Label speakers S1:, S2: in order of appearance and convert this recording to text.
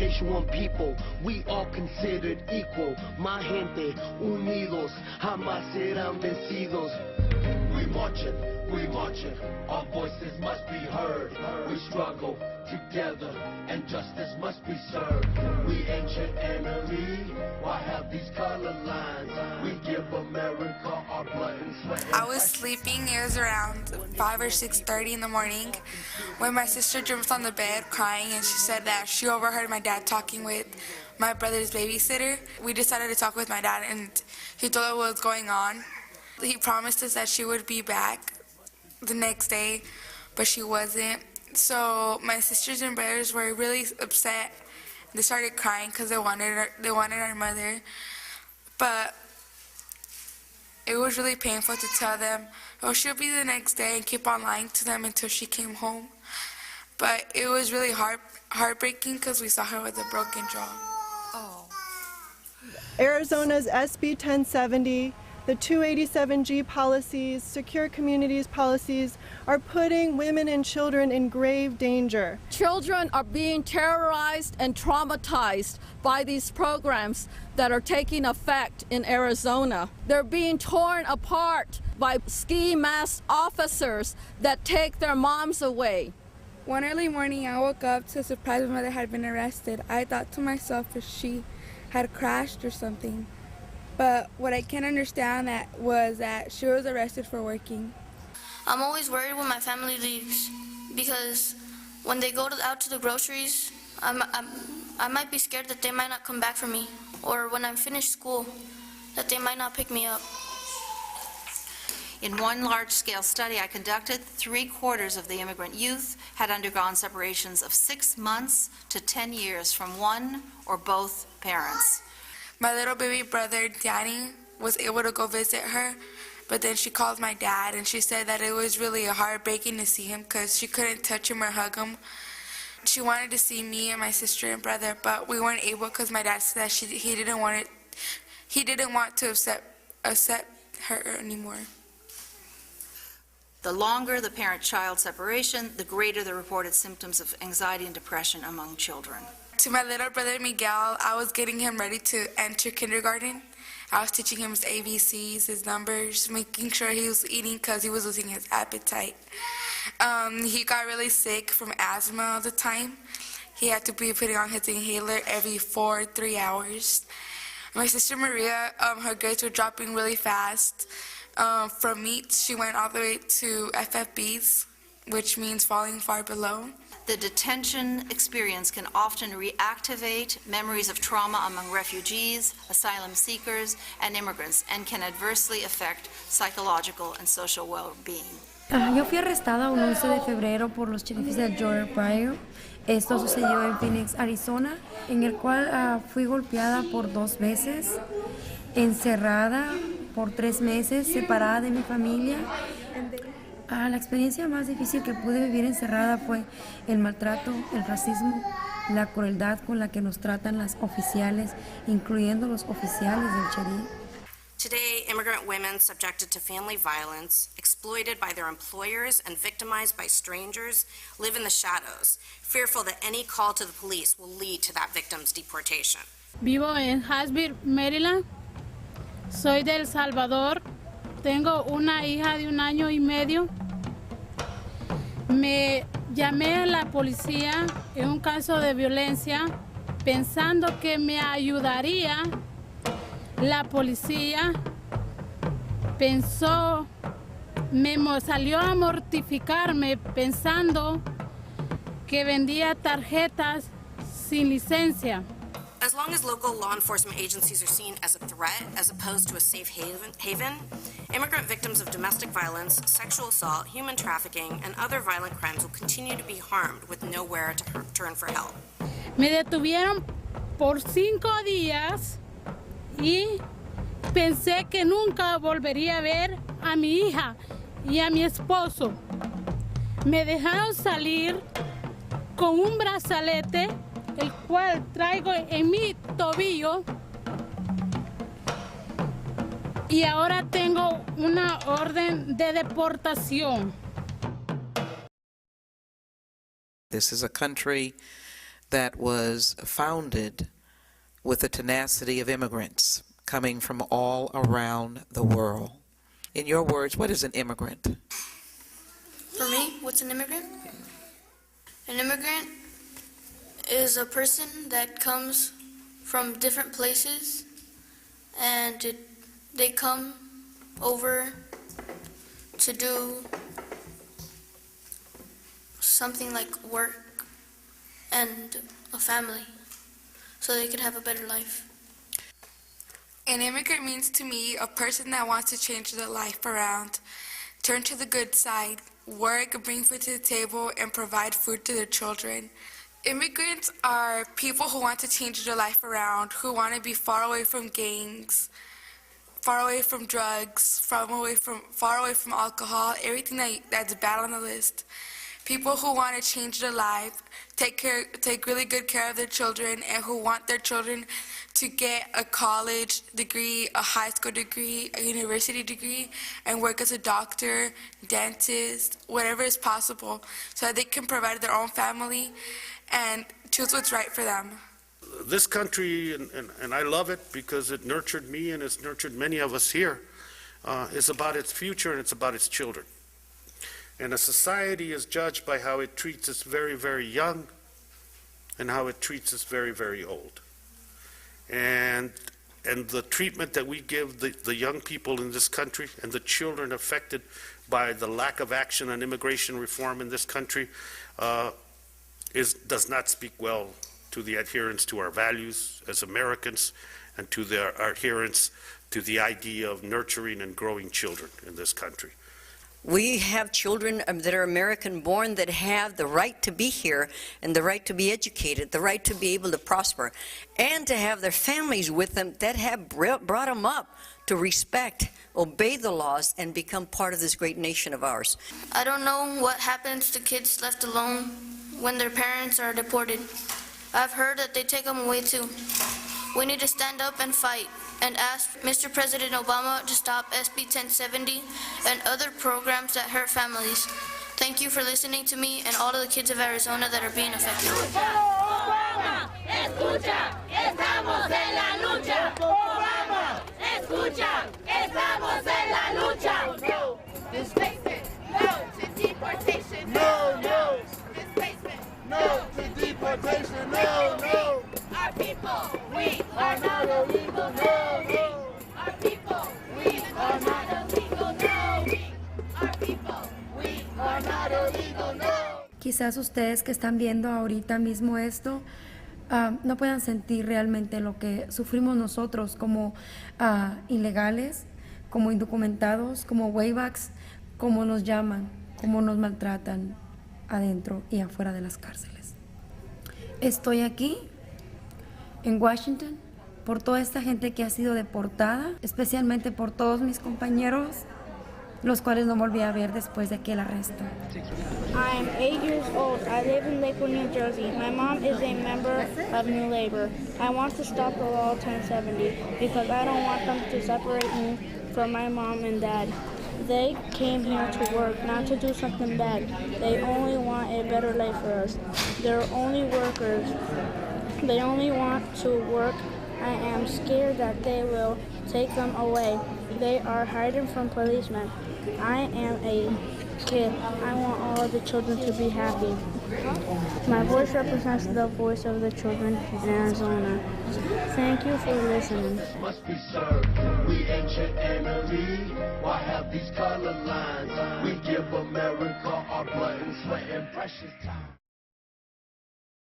S1: nation, one people, we all considered equal. My gente, unidos, jamás serán vencidos. We marching, our voices must be heard. We struggle together, and justice must be served. We ancient enemy, why have these color lines? We give America our blood and sweat.
S2: I was sleeping, it was around 5 or 6:30 in the morning, when my sister jumped on the bed crying, and she said that she overheard my dad talking with my brother's babysitter. We decided to talk with my dad, and he told her what was going on. He promised us that she would be back the next day, but she wasn't. So my sisters and brothers were really upset. They started crying because they wanted our mother. But it was really painful to tell them, oh, she'll be the next day, and keep on lying to them until she came home. But it was really heartbreaking because we saw her with a broken jaw.
S3: Oh.
S4: Arizona's SB 1070, the 287G policies, secure communities policies are putting women and children in grave danger.
S3: Children are being terrorized and traumatized by these programs that are taking effect in Arizona. They're being torn apart by ski mask officers that take their moms away.
S2: One early morning, I woke up to surprise my mother had been arrested. I thought to myself if she had crashed or something. But what I can't understand was that she was arrested for working.
S5: I'm always worried when my family leaves because when they go out to the groceries, I might be scared that they might not come back for me, or when I'm finished school, that they might not pick me up.
S6: In one large-scale study I conducted, 3/4 of the immigrant youth had undergone separations of 6 months to 10 years from one or both parents.
S2: My little baby brother, Danny, was able to go visit her, but then she called my dad, and she said that it was really heartbreaking to see him because she couldn't touch him or hug him. She wanted to see me and my sister and brother, but we weren't able because my dad said that he didn't want to accept her anymore.
S6: The longer the parent-child separation, the greater the reported symptoms of anxiety and depression among children.
S2: To my little brother Miguel, I was getting him ready to enter kindergarten. I was teaching him his ABCs, his numbers, making sure he was eating because he was losing his appetite. He got really sick from asthma all the time. He had to be putting on his inhaler every 3 hours. My sister Maria, her grades were dropping really fast. From meets, she went all the way to FFBs, which means falling far below.
S6: The detention experience can often reactivate memories of trauma among refugees, asylum seekers, and immigrants, and can adversely affect psychological and social well-being.
S7: Yo fui arrestada un 11 de febrero por los sheriffs de Georgia Pryor. Esto sucedió en Phoenix, Arizona, en el cual fui golpeada por 2 veces, encerrada por 3 meses, separada de mi familia. La experiencia más difícil que pude vivir encerrada fue el maltrato, el racismo, la crueldad con la que nos tratan las oficiales, incluyendo los oficiales del sheriff.
S8: Today, immigrant women subjected to family violence, exploited by their employers, and victimized by strangers live in the shadows, fearful that any call to the police will lead to that victim's deportation.
S9: Vivo en Huntsville, Maryland. Soy de El Salvador. Tengo una hija de 1 año y medio. Me llamé a la policía en un caso de violencia pensando que me ayudaría. La policía salió a mortificarme pensando que vendía tarjetas sin licencia.
S8: As long as local law enforcement agencies are seen as a threat as opposed to a safe haven, immigrant victims of domestic violence, sexual assault, human trafficking, and other violent crimes will continue to be harmed with nowhere to turn for help.
S9: Me detuvieron por 5 días y pensé que nunca volvería a ver a mi hija y a mi esposo. Me dejaron salir con un brazalete, el cual traigo en mi tobillo, y ahora tengo una orden de deportación.
S10: This is a country that was founded with the tenacity of immigrants coming from all around the world. In your words, what is an immigrant?
S5: For me, what's an immigrant? An immigrant is a person that comes from different places and they come over to do something like work and a family so they can have a better life.
S2: An immigrant means to me a person that wants to change their life around, turn to the good side, work, bring food to the table, and provide food to their children. Immigrants are people who want to change their life around, who want to be far away from gangs, far away from drugs, far away from alcohol, everything that's bad on the list. People who want to change their life, take really good care of their children, and who want their children to get a college degree, a high school degree, a university degree, and work as a doctor, dentist, whatever is possible, so that they can provide their own family and choose what's right for them.
S11: This country, and I love it because it nurtured me and it's nurtured many of us here, is about its future and it's about its children. And a society is judged by how it treats its very, very young and how it treats its very, very old. And the treatment that we give the young people in this country and the children affected by the lack of action on immigration reform in this country does not speak well to the adherence to our values as Americans and to our adherence to the idea of nurturing and growing children in this country.
S12: We have children that are American-born that have the right to be here and the right to be educated, the right to be able to prosper, and to have their families with them that have brought them up to respect, obey the laws, and become part of this great nation of ours.
S5: I don't know what happens to kids left alone when their parents are deported. I've heard that they take them away too. We need to stand up and fight and ask Mr. President Obama to stop SB 1070 and other programs that hurt families. Thank you for listening to me and all of the kids of Arizona that are being affected.
S1: Obama, escucha, estamos en la lucha. Obama, escucha, estamos en la lucha. No displacement, no to deportation. No, no displacement, no to deportation. No, no. Our people, we are not illegal. No, no. Our people, we are not illegal. No, our people, we are not illegal. No.
S7: Quizás ustedes que están viendo ahorita mismo esto no puedan sentir realmente lo que sufrimos nosotros como ilegales, como indocumentados, como waybacks, como nos llaman, como nos maltratan adentro y afuera de las cárceles. Estoy aquí en Washington por toda esta gente que ha sido deportada, especialmente por todos mis compañeros, los cuales no volví a ver después de aquel arresto.
S13: I am 8 years old. I live in Lakewood, New Jersey. My mom is a member of New Labor. I want to stop the law 1070 because I don't want them to separate me from my mom and dad. They came here to work, not to do something bad. They only want a better life for us. They're only workers. They only want to work. I am scared that they will take them away. They are hiding from policemen. I am a kid. I want all of the children to be happy. My voice represents the voice of the children in Arizona. Thank you for listening.
S1: Must be served. We ancient enemy. Why have these color lines? We give America our blood and sweat and precious time.